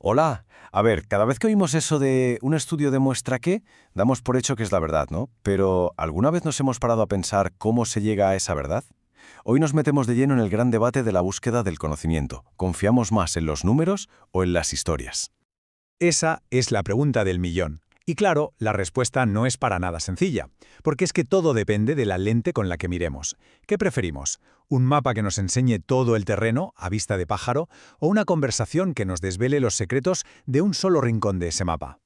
Hola. A ver, cada vez que oímos eso de un estudio demuestra que, damos por hecho que es la verdad, ¿no? Pero ¿alguna vez nos hemos parado a pensar cómo se llega a esa verdad? Hoy nos metemos de lleno en el gran debate de la búsqueda del conocimiento. ¿Confiamos más en los números o en las historias? Esa es la pregunta del millón. Y claro, la respuesta no es para nada sencilla, porque es que todo depende de la lente con la que miremos. ¿Qué preferimos? ¿Un mapa que nos enseñe todo el terreno, a vista de pájaro, o una conversación que nos desvele los secretos de un solo rincón de ese mapa?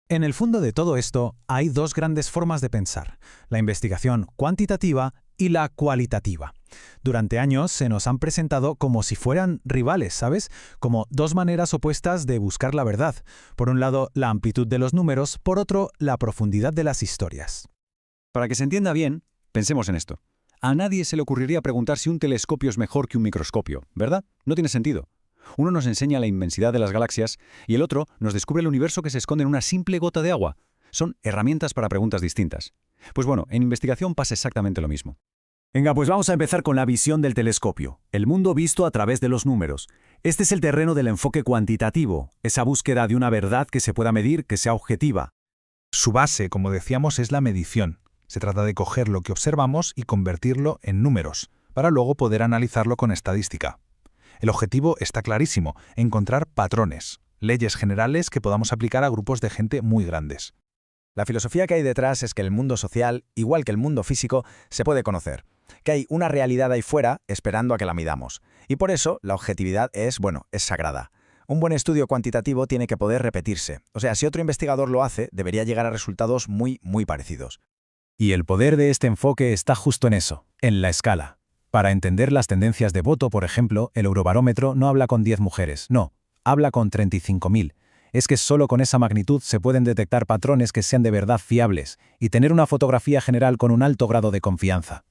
En el fondo de todo esto hay dos grandes formas de pensar, la investigación cuantitativa y la cualitativa. Durante años se nos han presentado como si fueran rivales, ¿sabes? Como dos maneras opuestas de buscar la verdad. Por un lado, la amplitud de los números, por otro, la profundidad de las historias. Para que se entienda bien, pensemos en esto. A nadie se le ocurriría preguntar si un telescopio es mejor que un microscopio, ¿verdad? No tiene sentido. Uno nos enseña la inmensidad de las galaxias y el otro nos descubre el universo que se esconde en una simple gota de agua. Son herramientas para preguntas distintas. Pues bueno, en investigación pasa exactamente lo mismo. Venga, pues vamos a empezar con la visión del telescopio, el mundo visto a través de los números. Este es el terreno del enfoque cuantitativo, esa búsqueda de una verdad que se pueda medir, que sea objetiva. Su base, como decíamos, es la medición. Se trata de coger lo que observamos y convertirlo en números, para luego poder analizarlo con estadística. El objetivo está clarísimo, encontrar patrones, leyes generales que podamos aplicar a grupos de gente muy grandes. La filosofía que hay detrás es que el mundo social, igual que el mundo físico, se puede conocer, que hay una realidad ahí fuera esperando a que la midamos. Y por eso la objetividad es sagrada. Un buen estudio cuantitativo tiene que poder repetirse. O sea, si otro investigador lo hace, debería llegar a resultados muy parecidos. Y el poder de este enfoque está justo en eso, en la escala. Para entender las tendencias de voto, por ejemplo, el Eurobarómetro no habla con 10 mujeres, no, habla con 35.000. Es que solo con esa magnitud se pueden detectar patrones que sean de verdad fiables y tener una fotografía general con un alto grado de confianza.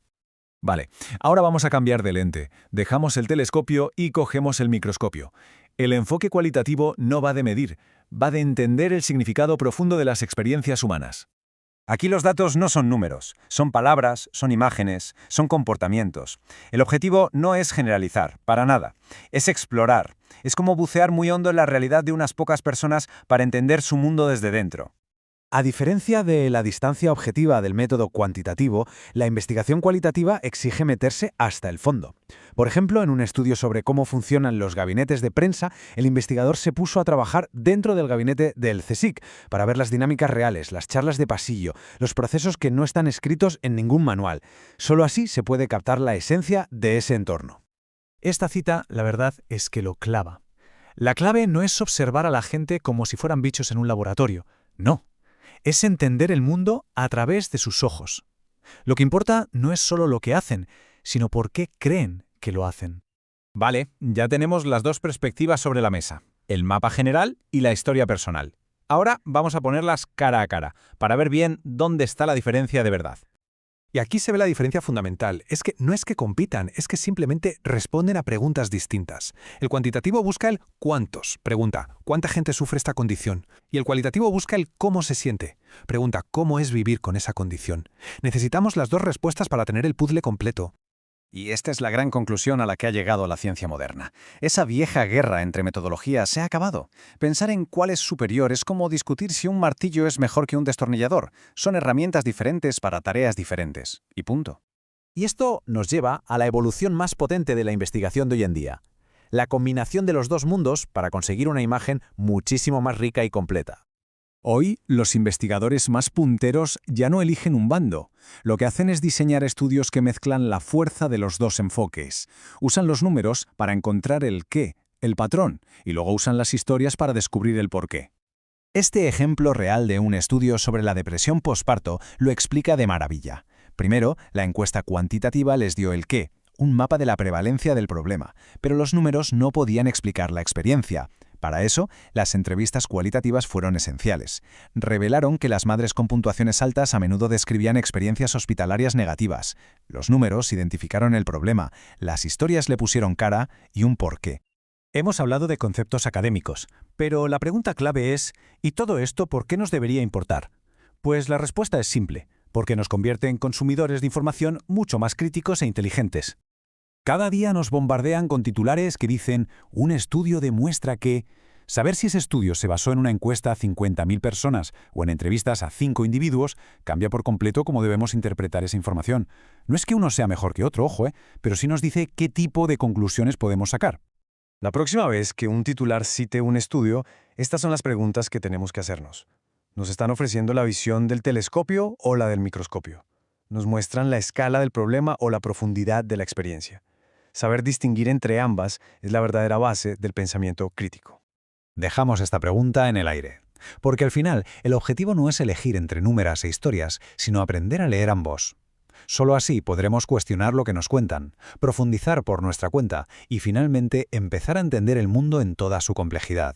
Vale, ahora vamos a cambiar de lente. Dejamos el telescopio y cogemos el microscopio. El enfoque cualitativo no va de medir, va de entender el significado profundo de las experiencias humanas. Aquí los datos no son números, son palabras, son imágenes, son comportamientos. El objetivo no es generalizar, para nada. Es explorar. Es como bucear muy hondo en la realidad de unas pocas personas para entender su mundo desde dentro. A diferencia de la distancia objetiva del método cuantitativo, la investigación cualitativa exige meterse hasta el fondo. Por ejemplo, en un estudio sobre cómo funcionan los gabinetes de prensa, el investigador se puso a trabajar dentro del gabinete del CSIC para ver las dinámicas reales, las charlas de pasillo, los procesos que no están escritos en ningún manual. Solo así se puede captar la esencia de ese entorno. Esta cita, la verdad, es que lo clava. La clave no es observar a la gente como si fueran bichos en un laboratorio. No. Es entender el mundo a través de sus ojos. Lo que importa no es solo lo que hacen, sino por qué creen que lo hacen. Vale, ya tenemos las dos perspectivas sobre la mesa, el mapa general y la historia personal. Ahora vamos a ponerlas cara a cara, para ver bien dónde está la diferencia de verdad. Y aquí se ve la diferencia fundamental. Es que no es que compitan, es que simplemente responden a preguntas distintas. El cuantitativo busca el cuántos, pregunta, ¿cuánta gente sufre esta condición? Y el cualitativo busca el cómo se siente, pregunta, ¿cómo es vivir con esa condición? Necesitamos las dos respuestas para tener el puzzle completo. Y esta es la gran conclusión a la que ha llegado la ciencia moderna. Esa vieja guerra entre metodologías se ha acabado. Pensar en cuál es superior es como discutir si un martillo es mejor que un destornillador. Son herramientas diferentes para tareas diferentes. Y punto. Y esto nos lleva a la evolución más potente de la investigación de hoy en día. La combinación de los dos mundos para conseguir una imagen muchísimo más rica y completa. Hoy, los investigadores más punteros ya no eligen un bando. Lo que hacen es diseñar estudios que mezclan la fuerza de los dos enfoques. Usan los números para encontrar el qué, el patrón, y luego usan las historias para descubrir el porqué. Este ejemplo real de un estudio sobre la depresión posparto lo explica de maravilla. Primero, la encuesta cuantitativa les dio el qué, un mapa de la prevalencia del problema, pero los números no podían explicar la experiencia. Para eso, las entrevistas cualitativas fueron esenciales. Revelaron que las madres con puntuaciones altas a menudo describían experiencias hospitalarias negativas. Los números identificaron el problema, las historias le pusieron cara y un porqué. Hemos hablado de conceptos académicos, pero la pregunta clave es, ¿y todo esto por qué nos debería importar? Pues la respuesta es simple, porque nos convierte en consumidores de información mucho más críticos e inteligentes. Cada día nos bombardean con titulares que dicen «un estudio demuestra que…», Saber si ese estudio se basó en una encuesta a 50.000 personas o en entrevistas a 5 individuos cambia por completo cómo debemos interpretar esa información. No es que uno sea mejor que otro, ojo, pero sí nos dice qué tipo de conclusiones podemos sacar. La próxima vez que un titular cite un estudio, estas son las preguntas que tenemos que hacernos. ¿Nos están ofreciendo la visión del telescopio o la del microscopio? ¿Nos muestran la escala del problema o la profundidad de la experiencia? Saber distinguir entre ambas es la verdadera base del pensamiento crítico. Dejamos esta pregunta en el aire. Porque al final, el objetivo no es elegir entre números e historias, sino aprender a leer ambos. Solo así podremos cuestionar lo que nos cuentan, profundizar por nuestra cuenta y finalmente empezar a entender el mundo en toda su complejidad.